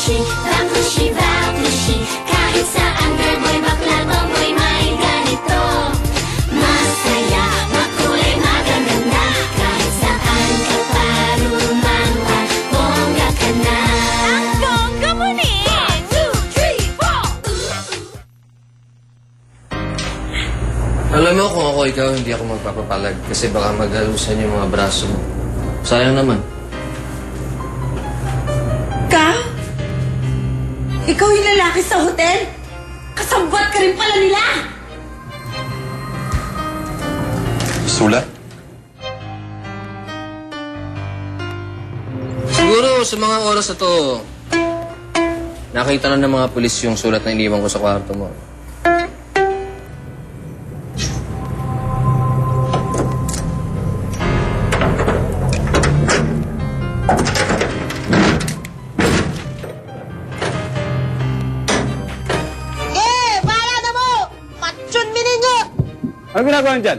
Baklushi, baklushi, baklushi. Kahit saan girlboy, bakla, tomboy, may ganito. Masaya, makulay, magaganda. Kahit saan ka parumangka, bongga ka na. Ang bongga mo ni! 1, 2, 3, 4. Alam mo, kung ako ikaw, hindi ako magpapapalag kasi baka maghalusan yung mga braso mo. Sayang naman. Ka? Ikaw yung lalaki sa hotel? Kasabwat ka rin pala nila! Sulat? Siguro sa mga oras na to, nakita na ng mga pulis yung sulat na iniwan ko sa kwarto mo. Ano ginagawa niyo dyan?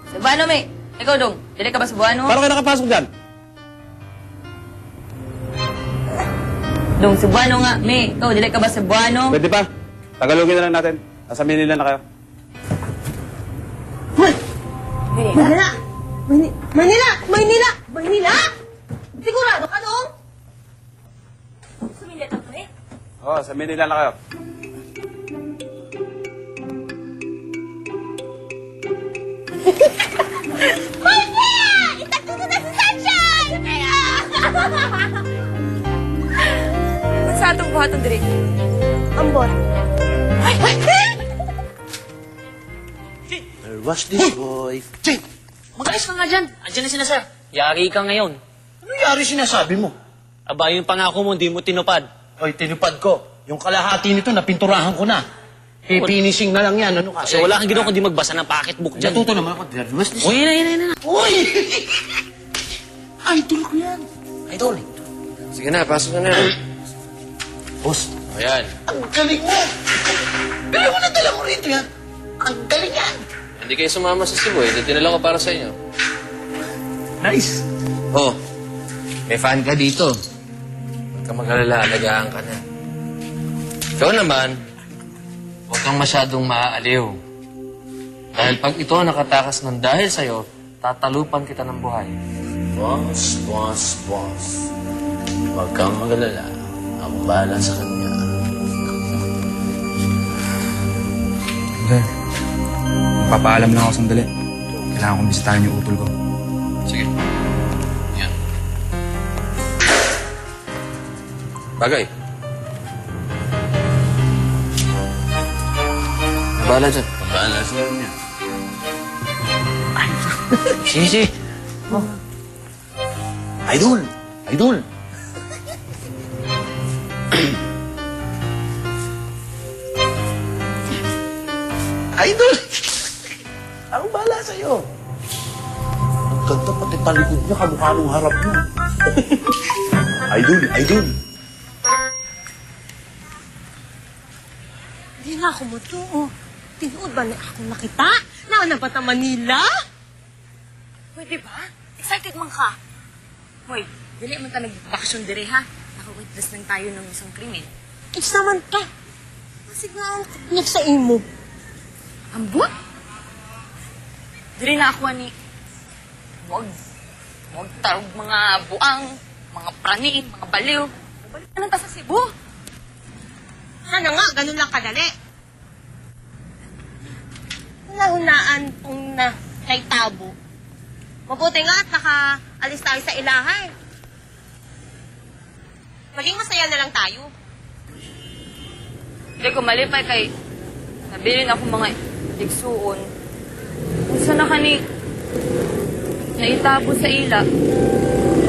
Cebuano, may. Ikaw dong. Dili ka ba Cebuano? Paano kayo nakapasok dyan? Dong, Cebuano nga. May, ikaw, dili ka ba Cebuano? Pwede pa. Tagalogin na lang natin. Nasa Manila na kayo. Manila! Manila! Manila! Manila! Sigurado ka dong? Sumili ka pre? Oo, sa Manila na kayo. Sa atong buhaton diri. Ambon. Watch this, boy. Jay, mag-alis ka nga dyan. Andiyan na sila, sir. Yari ka ngayon. Ano yari sinasabi mo? Aba, yung pangako mo, hindi mo tinupad. Oy, tinupad ko. Yung kalahati nito, napinturahan ko na. Finishing na lang yan. Ano kasi? So, wala kang ginawa kundi magbasa ng pocketbook dyan. Natuto naman ako. Watch this. Uy, yan. Uy! Idol ko yan. Idol. Sige na, pasok na na. Boss, Ayan. ang galing mo. Bili mo na dala mo rito yan. Ang galing yan. Hindi kayo sumama sa Cebu eh. Dinala ko para sa inyo. Nice. Oh, may fan ka dito. Huwag kang mag-alala, alagaan ka na. Ikaw naman, huwag kang masyadong maaaliw. Dahil pag ito nakatakas ng dahil sa'yo, tatalupan kita ng buhay. Boss. Huwag kang magalala. Ako bahala sa kanya. Hindi. Magpapaalam lang ako sandali. Kailangan kong bisitahin yung utol ko. Sige. Yan. Bagay. Bahala dyan. Bahala sa kanya. Sige. Idol. Idol. Ako bahala sa'yo. Ang ganda pati talikod niya, kamukha nung harap niya. Idol. Hindi na ako mo to. Oh. Tinuod ba na ako nakita? Na ba ta Manila? Pwede ba? Excited man ka. Hoy, dili man ta nagbakasyon diri ha. Naka-witness lang tayo ng isang krimen. It's naman ka. Kasi nga ang teknik sa imo. Ambot? Diri na ako ni... Huwag tarog mga buang, mga prani, mga baliw. Balik na lang ta sa Cebu. Sana nga, ganun lang kadali. Hunaan pong na kay Tabo. Mabuti nga at nakaalis tayo sa ilahay. Maging masaya na lang tayo. Hindi ko malipay kay... Nabilin ako mga igsuon. Kung saan na ka ni... naitabo sa ila.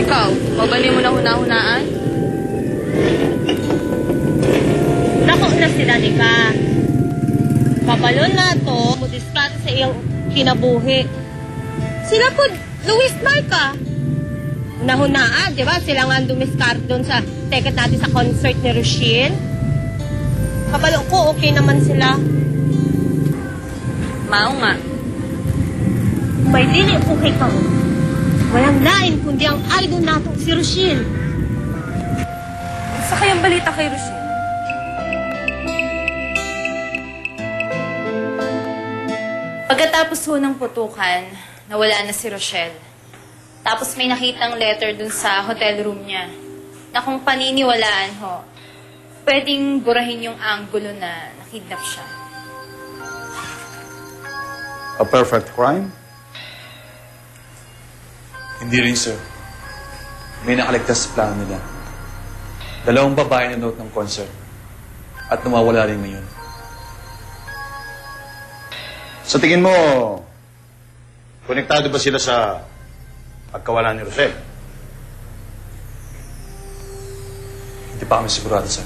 Ikaw, mabali mo na hunahunaan? Nako na sila ni ka. Pabalon na to, mudiskat sa iyong kinabuhi. Sila po, Luis Marca. Nahunaan, di ba? Sila nga dumiskart doon sa ticket natin sa concert ni Rochelle. Pabalon ko, okay naman sila. Mao nga. May dili po kay Kao. Walang lain kundi ang idol natong si Rochelle. Sa kayang balita kay Rochelle? Pagkatapos ho ng putukan, nawala na si Rochelle. Tapos may nakitang letter dun sa hotel room niya na kung paniniwalaan ho, pwedeng burahin yung anggulo na nakidnap siya. A perfect crime? Hindi rin, sir. May nakaligtas sa plano nila. 2 babae na note ng concert. At nawawala rin ngayon. Sa tingin mo, konektado ba sila sa pagkawala ni Rochelle? Hindi pa kami sigurado, sir.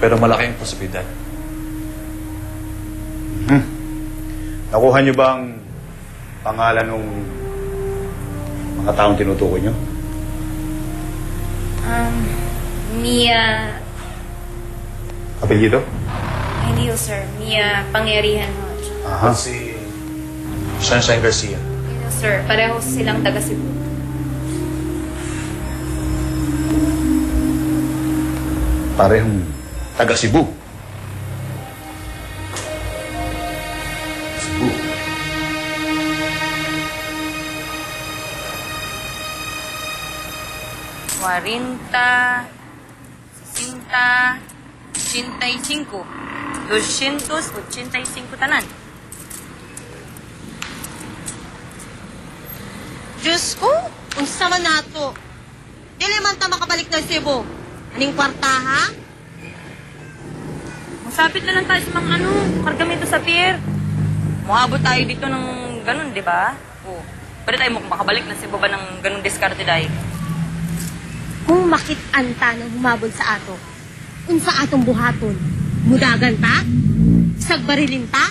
Pero malaki ang posibilidad. Nakuha niyo ba ang pangalan ng mga taong tinutukoy niyo? Mia... Apelyido? Hindi ho, sir. Mia Pangyarihan ho. Aha. Si Sunshine Garcia. Yun ho, sir. Pareho silang taga Cebu. Parehong taga Cebu. Cebu. Cuarenta, 60, 85. 285 tanan. Diyos ko, unsa man nato. Dili man ta makabalik ng Cebu. Aning kwarta, ha? Masapit na lang tayo sa mga kargamento sa pier. Muhabot tayo dito ng ganun, di ba? Oo. Pwede tayo makabalik na sa baba ng ganung diskarte dahil. Kung makit-anta nang humabol sa ato, unsa atong buhaton? Mudagan ta? Sagbarilin ta?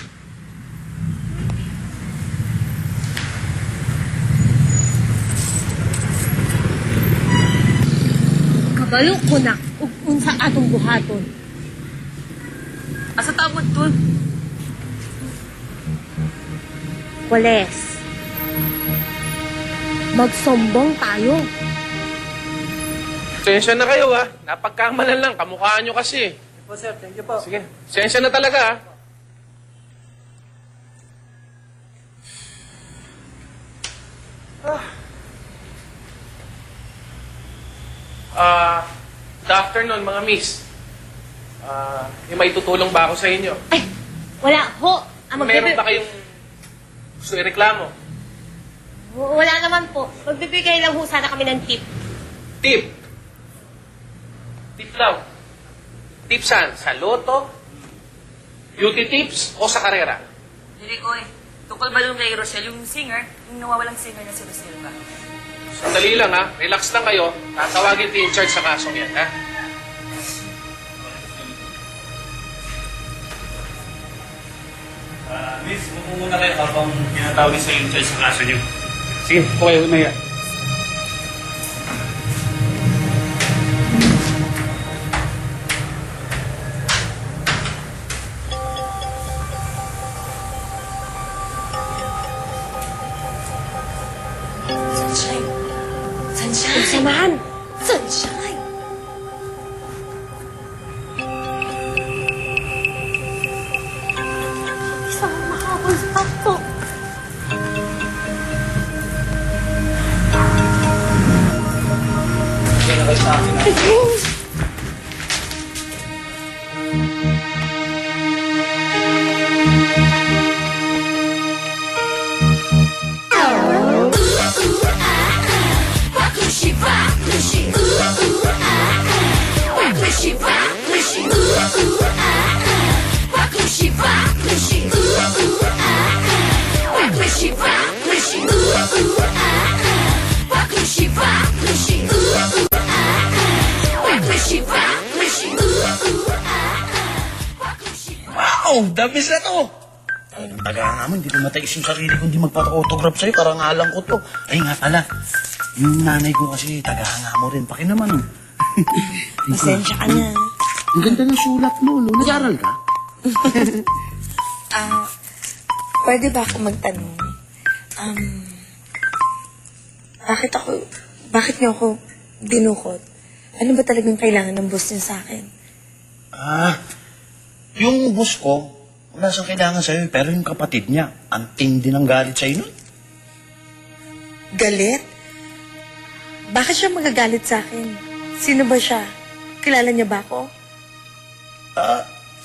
Kabalo ko na ug unsa atong buhaton. Asa tabod dun? Wales. Magsombong tayo. Sensya na kayo, ha? Napagkamalan lang. Kamukhaan nyo kasi. Po, sir. Thank you po. Sige. Sensya na talaga, ha? Good afternoon, mga miss. May tutulong ba ako sa inyo? Ay, wala ho. Meron ba kayong gusto ireklamo? Wala naman po. Magbibigay lang ho sana kami ng tip. Tip. Tip daw. Tip saan? Sa loto? Beauty tips? O sa karera? Dili ko eh. Tukol ba kay Rochelle, yung singer, yung nawawalang singer na si Rochelle ba? Sandali lang, ha? Relax lang kayo. Tatawagin ko yung charge sa kasong yan, ha? Miss, muna kayo habang tinatawag sa yung sa kaso niyo. Sige, okay, Maya. Sunshine. Sunshine. Samahan. Sunshine. Isa mahabol sa takto. Waklushi, waklushi, waklushi, waklushi, waklushi, waklushi, waklushi, waklushi, waklushi, waklushi, waklushi, waklushi, Wow! Dabis na to! Ang taga naman, hindi ko matiis yung sarili ko hindi magpata-autograph sa'yo. Karangalan ko to. Ay nga pala, yung nanay ko kasi tagahanga mo rin. Paki naman. Pasensya ka na. Ang ganda ng sulat mo, no? Nag-aral ka? Pwede ba ako magtanong? Bakit niyo ako dinukot? Ano ba talagang kailangan ng boss niya sa akin? Yung boss ko, wala siyang kailangan sa'yo, pero yung kapatid niya, ang tindi ng galit sa'yo nun. Galit? Bakit siya magagalit sa akin? Sino ba siya? Kilala niya ba ako?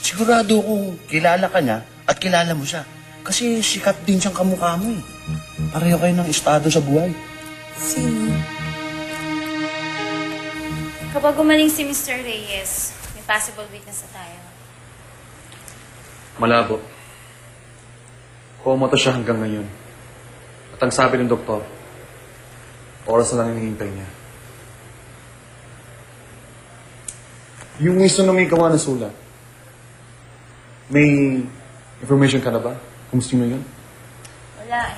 Sigurado kung kilala ka niya at kilala mo siya. Kasi sikat din siyang kamukha mo eh. Pareho kayo ng estado sa buhay. Sino? Kapag gumaling si Mr. Reyes, may possible witness na tayo. Malabo. Komoto siya hanggang ngayon. At ang sabi ng doktor, oras na lang hinihintay niya. Yung misto na may gawa ng sulat, may information ka na ba? Kung sino yun? Wala eh.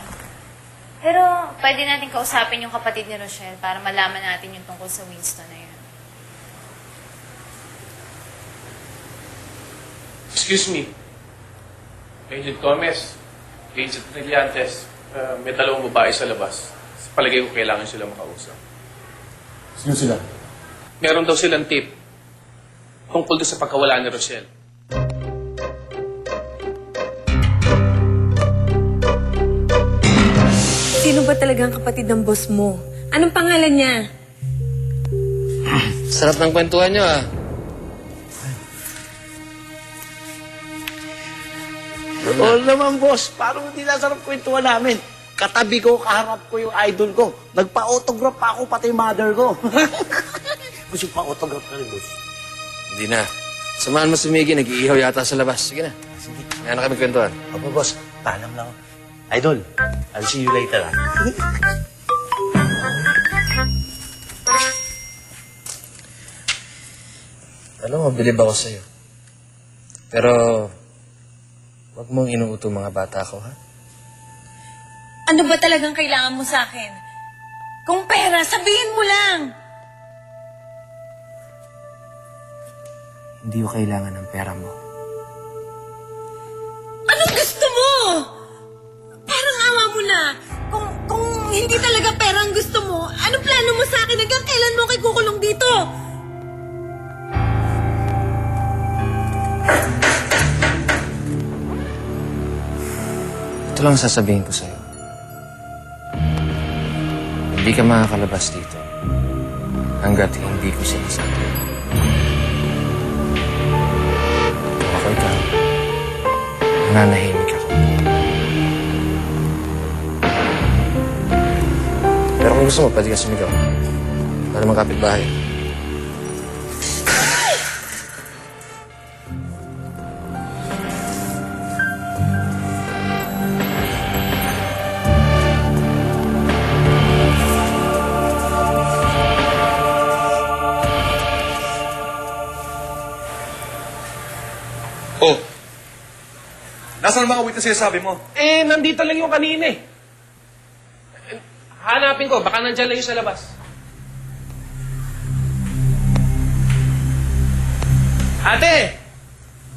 Pero pwede natin kausapin yung kapatid ni Rochelle para malaman natin yung tungkol sa Winston na yun. Excuse me. Agent Gomez, Agent Brillantes, may dalawang babae sa labas. Sa palagay ko kailangan sila makausap. Sino sila? Meron daw silang tip tungkol doon sa pagkawala ni Rochelle. Sino ba talagang kapatid ng boss mo? Anong pangalan niya? Sarap ng kwentuhan niyo, ah. Oo naman, boss. Parang hindi na sarap kwentuhan namin. Katabi ko, kaharap ko yung idol ko. Nagpa-autograph pa ako, pati mother ko. Gusto pa-autograph ka rin, boss. Hindi na. Samahan mo si Miggy, nag-iihaw yata sa labas. Sige na. Sige. Kaya na kami kwentuhan. Opo, boss. Paalam lang. Idol, I'll see you later, Alam mo, bilib ako sa'yo. Pero, wag mong inuuto mga bata ko, ha? Ano ba talagang kailangan mo sa akin? Kung pera, sabihin mo lang! Hindi ko kailangan ng pera mo. Anong gusto mo? Parang awa mo na. Kung hindi talaga pera ang gusto mo, anong plano mo sa akin? Hanggang kailan mo ako kukulong dito? Ito lang sasabihin ko sa'yo. Hindi ka makakalabas dito hanggat hindi ko sinasabi. Kung ako ikaw, nananahimik ako. Pero kung gusto mo, pwede ka sumigaw. Para magkapit bahay. Oh! Nasaan ang mga witnesses sabi mo? Nandito lang yung kanina eh. Hanapin ko, baka nandyan lang yung sa labas. Ate!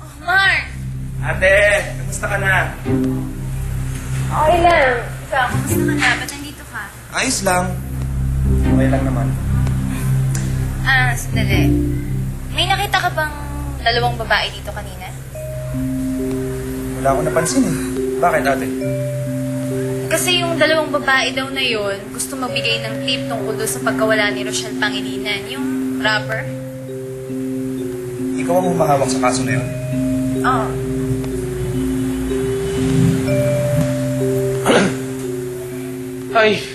Oh, Mark! Ate, kamusta ka na? Okay lang. Ikaw, kamusta ka na? Ba't nandito ka? Ayos lang. Okay lang naman. Sandali. May nakita ka bang dalawang babae dito kanina? Wala akong napansin eh. Bakit, ate? Kasi yung dalawang babae daw na yun, gusto magbigay ng tip tungkol doon sa pagkawala ni Rochelle Pangilinan. Yung rapper. Ikaw ang humahawak sa kaso na yun? Oo. Ay,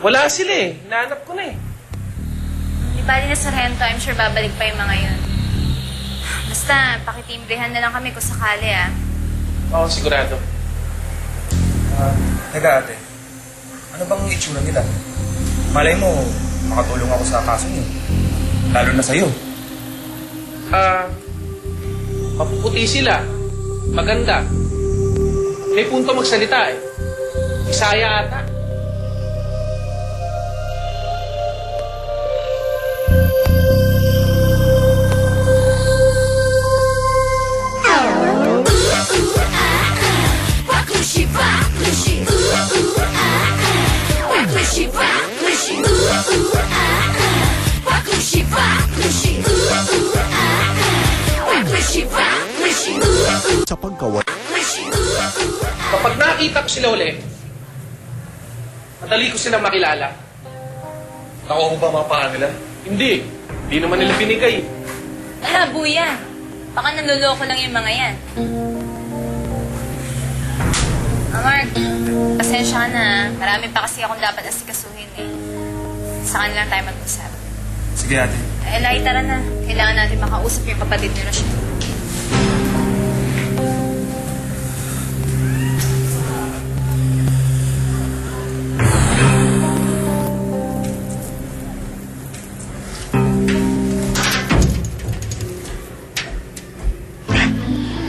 wala sila eh. Hinahanap ko na eh. Di bali na Sargento, I'm sure babalik pa yung mga yun. Basta, pakitimbrehan na lang kami kung sakali Oo, sigurado. Teka, ate. Ano bang itsura nila? Malay mo, makatulong ako sa kaso niyo. Lalo na sa'yo. Mapuputi sila. Maganda. May punto magsalita eh. Isaya ata. Shiva, sa paggawa. Kapag nakita ko sila uli, madali ko silang makilala. Nakuha mo ba mga pangalan nila? Hindi. Hindi naman nila binigay. Malabo yan. Baka naloloko lang yung mga yan. Mark, pasensya ka na. Marami pa kasi akong dapat asikasuhin eh. Sa kanila lang tayo mag-usap. Sige ate. Lai, tara na. Kailangan natin makausap yung kapatid ni Rochelle.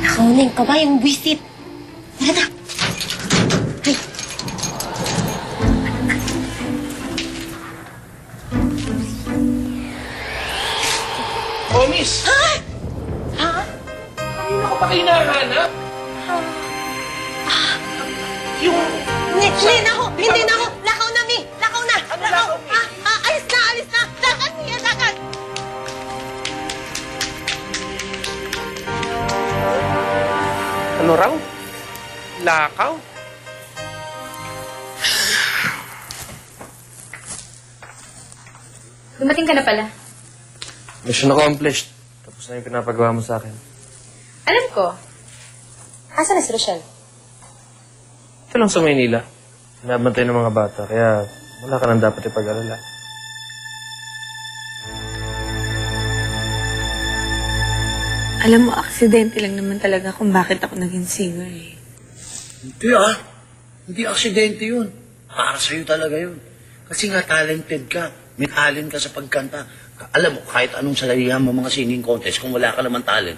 Nakaunin ka ba yung visit? Tara na. Ay, Oh, miss! ha? Kanina ko pa kayo nahanap. Hindi na ako. Lakaw na, Mi. Lakaw na. Lakaw. Alis na. Dagat, Mi. Dagat. Ano raw? Lakaw? Dumating ka na pala. Mission accomplished. Tapos na yung pinapagawa mo sa akin. Alam ko. Asa na si Rochelle? Ito lang sa Maynila. Pinabantay ng mga bata, kaya wala ka nang dapat ipag-alala. Alam mo, aksidente lang naman talaga kung bakit ako naging singer eh. Hindi Hindi aksidente yun. Para sa'yo talaga yun. Kasi nga talented ka. May talent ka sa pagkanta. Alam mo, kahit anong salarihan mo mga singing contest, kung wala ka naman talent,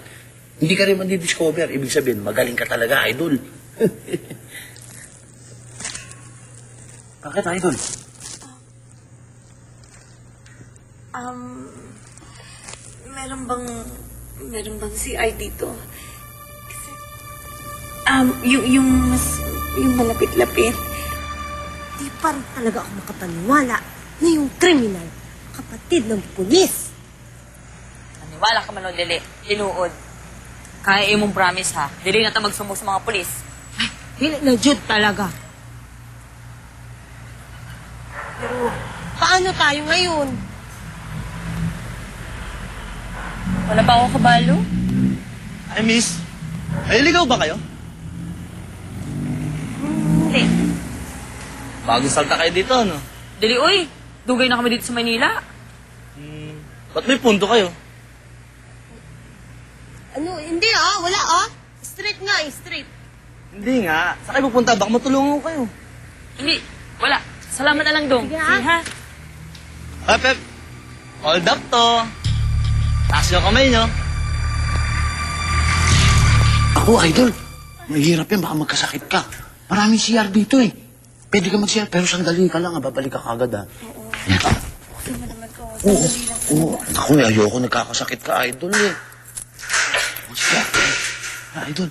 hindi ka rin mandi-discover. Ibig sabihin, magaling ka talaga, idol. Bakit, idol? Meron bang CR dito? Kasi, yung malapit-lapit. Di pa rin talaga ako makapaniwala na yung kriminal, kapatid ng pulis. Naniwala ka man o dili. Tinuod. Kaya imong promise ha. Dili na ta magsumbong sa mga pulis. Ay, dili na Jude talaga. Pero, paano tayo ngayon? Wala pa ako kabalo. Ay, miss. Ay, ligaw ba kayo? Hindi. Bagong salta kayo dito, no? Dili, uy. Dugay na kami dito sa Manila. Ba't may punto kayo? Ano, hindi wala Straight nga straight. Hindi nga. Saan kayo pupunta? Baka matulungan ko kayo. Hindi. Wala. Salamat na lang, Dong. Sige, Sige, ha? Pep, hold up to. Taas yung kamay nyo. Ako, idol. Mahirap yan. Baka magkasakit ka. Maraming CR dito eh. Pwede ka mag-CR, pero sandali ka lang. Babalik ka kagad, ha? Oo. Ako, ayoko nagkakasakit ka, idol eh. CR. Idol.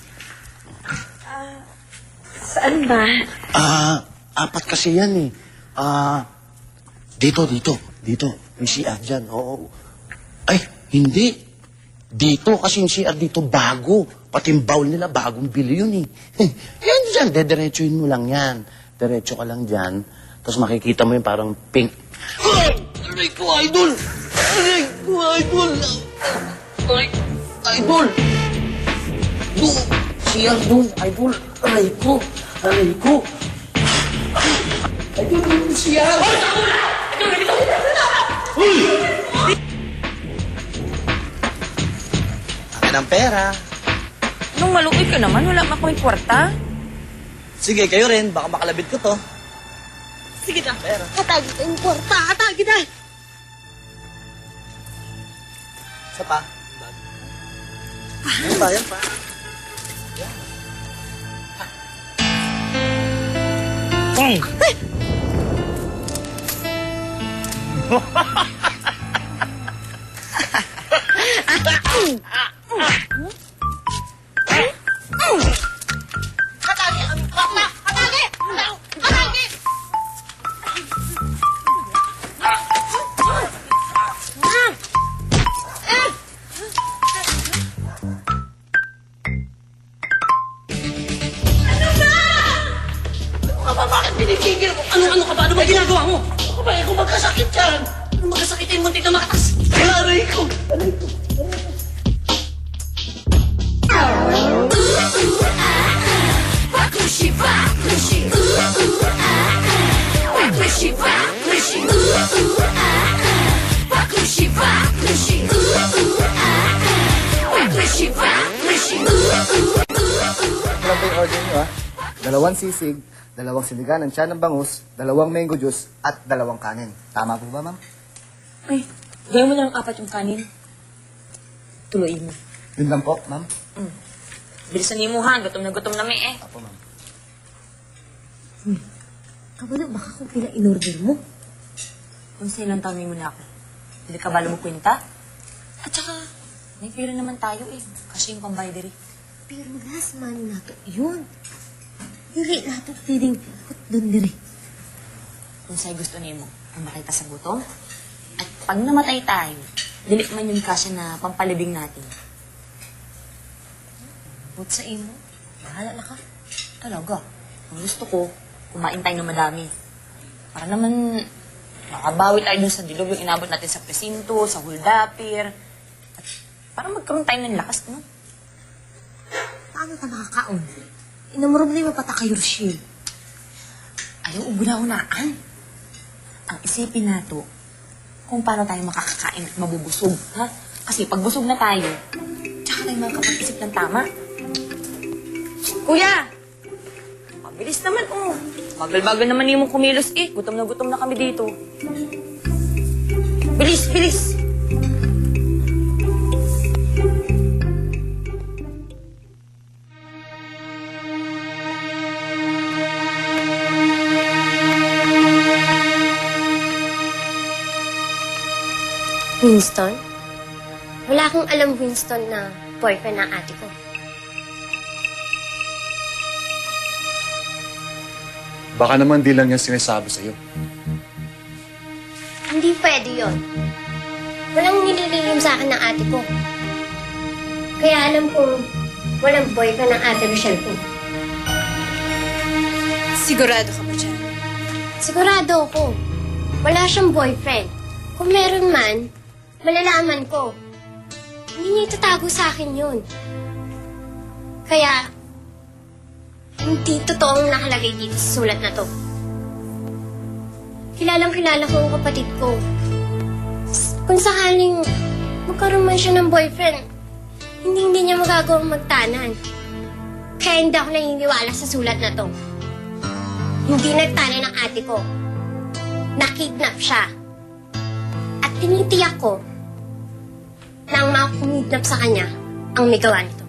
Saan ba? Apat kasi yan eh. Dito. May CR dyan, oo. Ay, hindi. Dito, kasi yung CR dito bago. Pati yung bowl nila, bagong bili yun eh. Yan dyan, dediretsuin mo lang yan. Diretso ka lang dyan. Tapos makikita mo yung parang pink. Aray ko, idol! Idol! CR doon, idol. Aray ko. Idol, yung CR. Akin ang pera. Nung malupit ka naman, wala pa kaming kwarta. Sige, kayo rin. Baka makalabit ko to. Sige na. Atagi ka yung kwarta. Atagi na. Isa pa. Yan pa. Atagi ang kwarta. Atagi! Atagi! muntik na makatas. Aray ko! Baklushi, baklushi, baklushi, baklushi, baklushi, baklushi, baklushi, baklushi. Ano ba yung order nyo, ha? 2 sisig, 2 sinigang ng tiyan ng bangus, 2 mango juice, at 2 kanin. Tama po ba, ma'am? Ay, gawin mo na ng 4 yung kanin. Tuloyin mo. Yun lang po, ma'am. Bilisan niyo mo ha, gutom na eh. Apo, ma'am. Kabalo, baka kung pila in-order mo. Kung sa ilang taon mo na ako. Hindi ka balo mo kwenta? At saka, may pera naman tayo eh. Kasi yung pambayad rin. Pero last money na to, yun. Diri na to, feeling doon diri. Kung sa'yo gusto niyo mo, mamatay ka sa gutom. At pag namatay tayo, dilik man yung kasya na pampalibing natin. But sa imo, bahala na ka. Talaga. Ang gusto ko, kumain tayo ng madami. Para naman, makabawi tayo dun sa dilog yung inabot natin sa presinto, sa huldapir. At para magkaroon tayo ng lakas, no? Paano ka nakakaon? Inamuram na yung mapata kay Rochelle. Ayaw uguna-unaan. Ang isipin nato, kung paano tayo makakakain at mabubusog, ha? Kasi pag busog na tayo, tsaka tayo makakapag-isip ng tama. Kuya! Mabilis naman, oh. Bagal-bagal naman yung mong kumilos, eh. Gutom na kami dito. Bilis, bilis! Winston? Wala akong alam, Winston, na boyfriend ng ate ko. Baka naman di lang yan sinasabi sa'yo. Hindi pwede yon. Walang nililihim sa akin ng ate ko. Kaya alam kong walang boyfriend ng ate Rochelle ko. Sigurado ka ba dyan? Sigurado ako. Wala siyang boyfriend. Kung meron man, malalaman ko. Hindi niya itatago sa akin yun. Kaya, hindi totoong nakalagay dito sa sulat na to. Kilalang-kilala ko ang kapatid ko. Kung sakaling magkaroon man siya ng boyfriend, hindi niya magagawang magtanan. Kaya hindi ako naniniwala sa sulat na to. Hindi nagtanan ng ate ko. Nakidnap siya. At tinitiyak ko na ang mga kumidnap sa kanya ang may gawa nito.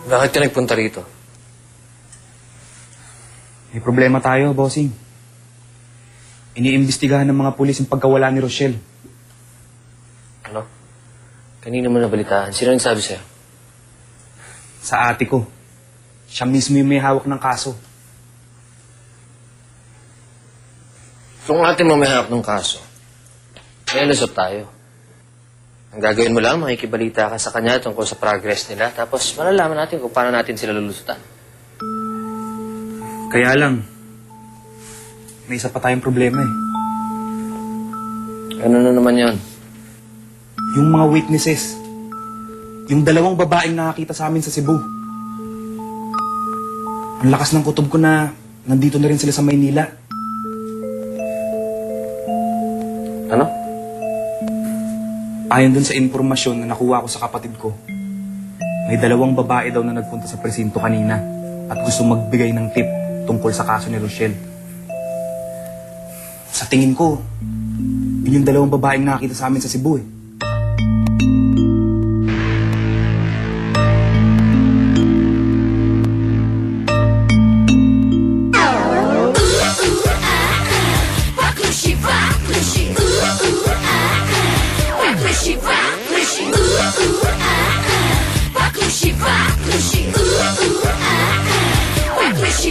Bakit ka nagpunta rito? May problema tayo, bossing. Iniimbestigahan ng mga pulis yung pagkawala ni Rochelle. Ano? Kanina mo nabalitaan. Sino nagsabi sa'yo? Sa ate ko. Siya mismo yung may hawak ng kaso. Kung ate mo may hawak ng kaso, may lusot tayo. Ang gagawin mo lang, makikibalita ka sa kanya tungkol sa progress nila, tapos malalaman natin kung paano natin sila lulusutan. Kaya lang, may isa pa tayong problema eh. Ano na naman yon? Yung mga witnesses. Yung 2 babaeng nakakita sa amin sa Cebu. Ang lakas ng kutob ko na nandito na rin sila sa Maynila. Ano? Ayon dun sa impormasyon na nakuha ko sa kapatid ko, may 2 babae daw na nagpunta sa presinto kanina at gusto magbigay ng tip tungkol sa kaso ni Rochelle. Sa tingin ko, yun yung 2 babaeng nakakita sa amin sa Cebu eh. Baklushi, baklushi, baklushi, baklushi, baklushi, baklushi, baklushi,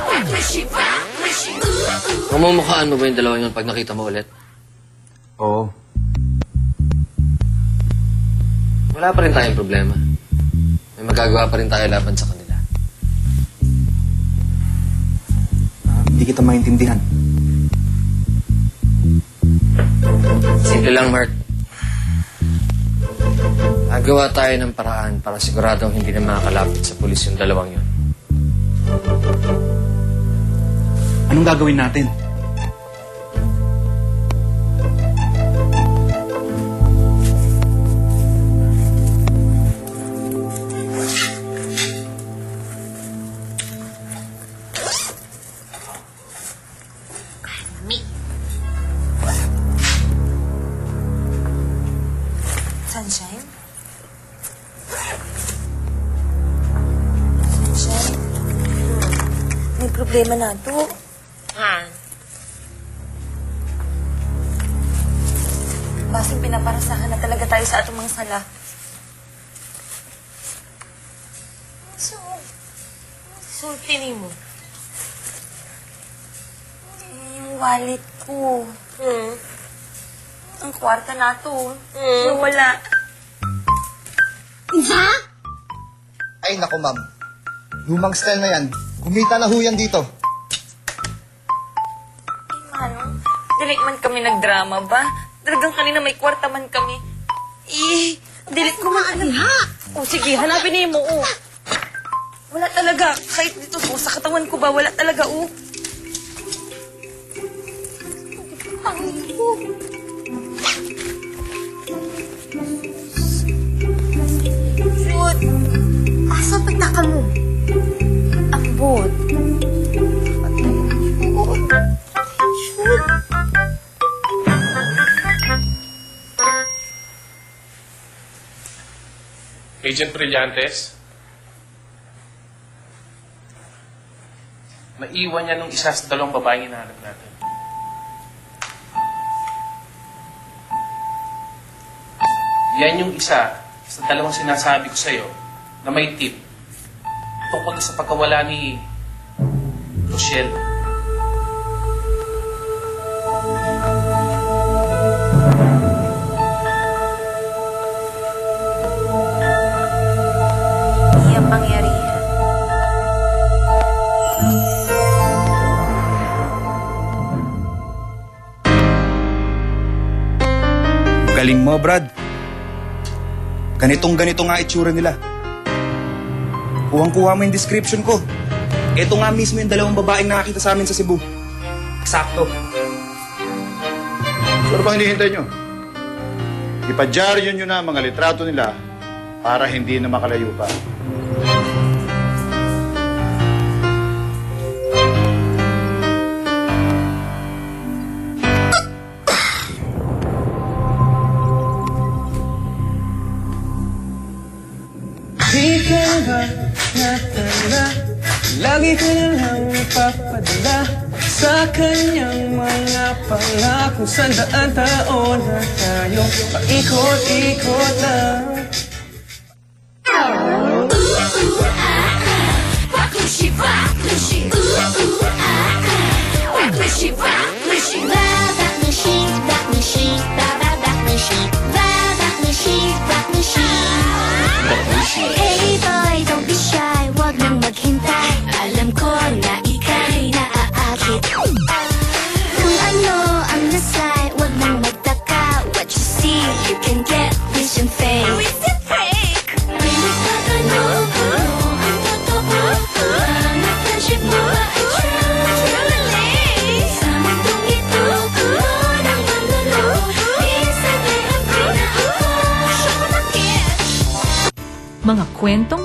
baklushi, baklushi. Mamumukhaan mo ba yung dalawa yun pag nakita mo ulit? Oo. Wala pa rin tayong problema. May may magagawa pa rin tayo laban sa kanila. Hindi kita maintindihan. Simple lang, Mark. Nagawa tayo ng paraan para siguradong hindi na makakalapit sa pulis yung dalawang yun. Anong gagawin natin? Sunshine? Sunshine? May problema na to. Basing pinaparasahan na talaga tayo sa atong mga sala. Sultini mo? Yung wallet ko. Ang kwarta na to. Nawala. Ay, naku, ma'am. Lumang style na yan. Kumita na ho yan dito. Manong, dili man kami nagdrama ba? Talagang kanina may kwarta man kami. Dilit ko man. O sige, hanapin niyo mo, Wala talaga. Kahit dito sa katawan ko ba, wala talaga, Shoot! Asa pataka mo? Ambot. Shoot! Agent Brillantes, naiwan niya nung isa sa dalawang babaeng hinahanap natin. Yan yung isa sa dalawang sinasabi ko sa'yo na may tip tungkol sa pagkawala ni Rochelle. Iyang pangyarihan. Galing mo, Brad. Ganito nga itsura nila. Kuhang-kuha mo yung description ko. Ito nga mismo yung dalawang babaeng nakakita sa amin sa Cebu. Eksakto. So ano bang hinihintay nyo? Ipadyaryo nyo na ang mga litrato nila para hindi na makalayo pa. Di ka ba natala? Lagi ko na lang napapadala sa kanyang mga pangako. Sandaan taon na tayo paikot-ikot lang. Baklushi, baklushi, baklushi, baklushi, baklushi, baklushi, baklushi, baklushi, baklushi. Hey boy, don't be shy, wag nang maghintay. Alam ko na ika'y naaakit. Kung ano ang nasay, wag nang magtaka. What you see, you can get vision fake. Mga kwentong